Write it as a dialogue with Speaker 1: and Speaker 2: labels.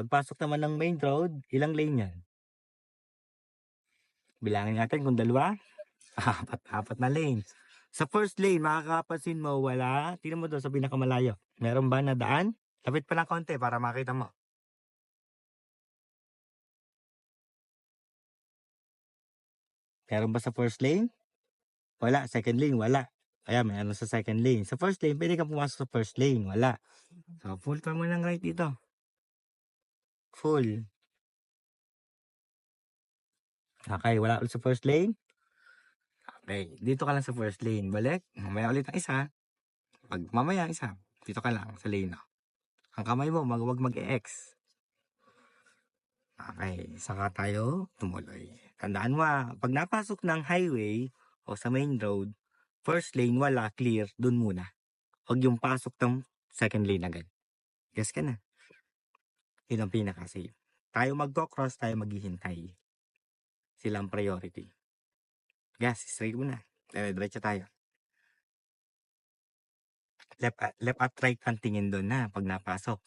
Speaker 1: Pagpasok naman ng main road, ilang lane yan? Bilangin natin kung dalawa. Apat na lane. Sa first lane, makakapansin mo, wala. Tingnan mo doon sa pinakamalayo. Meron ba na daan? Lapit pa ng konti para makita mo. Meron ba sa first lane? Wala. Second lane, wala. Kaya meron sa second lane. Sa first lane, pwede kang pumasok sa first lane. Wala. So, full ka mo ng right dito. Full. Okay, wala ulit sa first lane. Okay, dito ka lang sa first lane. Balik. Mamaya ulit ang isa. Pag mamaya isa, dito ka lang sa lane. No? Ang kamay mo, wag mag-e-X. Okay, saka tayo tumuloy. Tandaan mo, pag napasok ng highway o sa main road, first lane wala, clear, dun muna. Huwag yung pasok ng second lane agad. Yes ka na. Yun ang pinaka-safe. Tayo magko-cross, tayo maghihintay. Silang priority. Gas, straight muna. Diretso tayo. Left at right ang tingin doon na pag napasok.